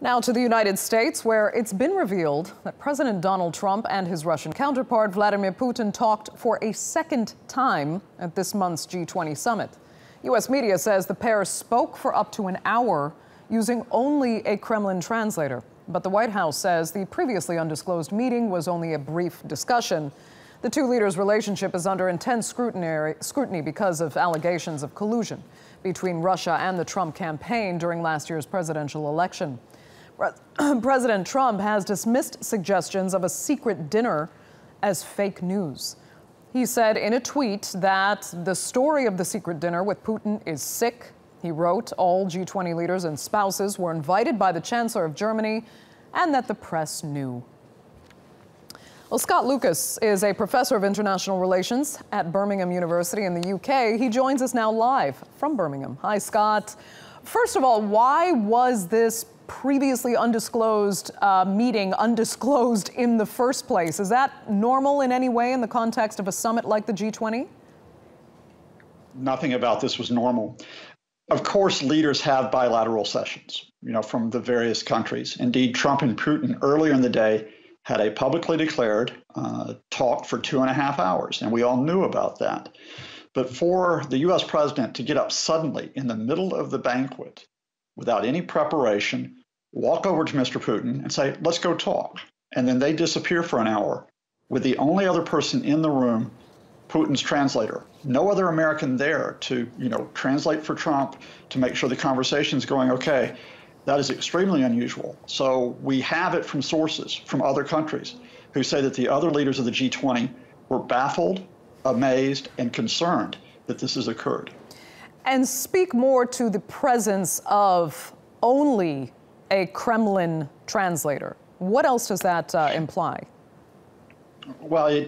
Now to the United States, where it's been revealed that President Donald Trump and his Russian counterpart Vladimir Putin talked for a second time at this month's G20 summit. U.S. media says the pair spoke for up to an hour using only a Kremlin translator. But the White House says the previously undisclosed meeting was only a brief discussion. The two leaders' relationship is under intense scrutiny because of allegations of collusion between Russia and the Trump campaign during last year's presidential election. President Trump has dismissed suggestions of a secret dinner as fake news. He said in a tweet that the story of the secret dinner with Putin is sick. He wrote all G20 leaders and spouses were invited by the Chancellor of Germany and that the press knew. Well, Scott Lucas is a professor of international relations at Birmingham University in the UK. He joins us now live from Birmingham. Hi, Scott. First of all, why was this previously undisclosed meeting undisclosed in the first place? Is that normal in any way in the context of a summit like the G20? Nothing about this was normal. Of course, leaders have bilateral sessions, from the various countries. Indeed, Trump and Putin earlier in the day had a publicly declared talk for 2.5 hours, and we all knew about that. But for the U.S. president to get up suddenly in the middle of the banquet without any preparation, walk over to Mr. Putin and say, let's go talk. And then they disappear for an hour with the only other person in the room, Putin's translator. No other American there to, translate for Trump to make sure the conversation's going okay. That is extremely unusual. So we have it from sources from other countries who say that the other leaders of the G20 were baffled, amazed, and concerned that this has occurred. And speak more to the presence of only a Kremlin translator. What else does that imply? Well,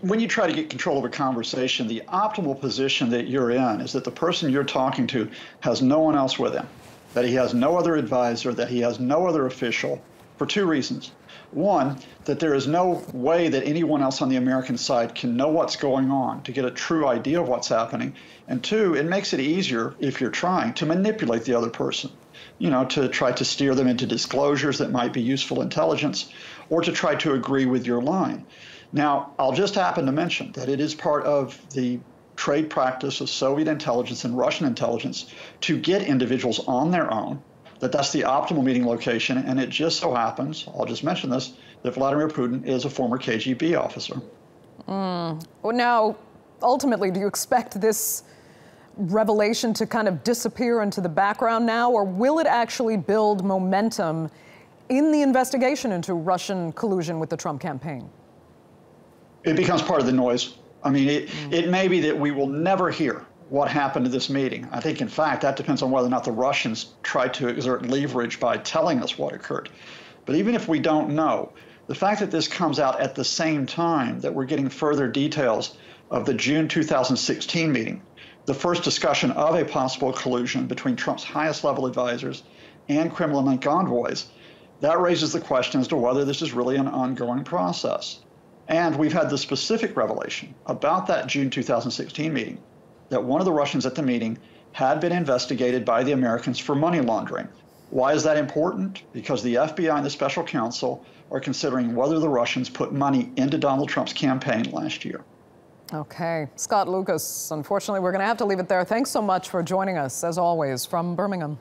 when you try to get control of a conversation, the optimal position that you're in is that the person you're talking to has no one else with him, that he has no other advisor, that he has no other official, for two reasons. One, that there is no way that anyone else on the American side can know what's going on to get a true idea of what's happening. And two, it makes it easier, if you're trying, to manipulate the other person, to try to steer them into disclosures that might be useful intelligence, or to try to agree with your line. Now, I'll just happen to mention that it is part of the trade practice of Soviet intelligence and Russian intelligence to get individuals on their own, that's the optimal meeting location, and it just so happens, I'll just mention this, that Vladimir Putin is a former KGB officer. Well, now, ultimately, do you expect this revelation to kind of disappear into the background now, or will it actually build momentum in the investigation into Russian collusion with the Trump campaign? It becomes part of the noise. I mean, it may be that we will never hear what happened to this meeting. I think, in fact, that depends on whether or not the Russians try to exert leverage by telling us what occurred. But even if we don't know, the fact that this comes out at the same time that we're getting further details of the June 2016 meeting, the first discussion of a possible collusion between Trump's highest level advisors and Kremlin-linked envoys, that raises the question as to whether this is really an ongoing process. And we've had the specific revelation about that June 2016 meeting that one of the Russians at the meeting had been investigated by the Americans for money laundering. Why is that important? Because the FBI and the special counsel are considering whether the Russians put money into Donald Trump's campaign last year. Okay. Scott Lucas, unfortunately, we're going to have to leave it there. Thanks so much for joining us, as always, from Birmingham.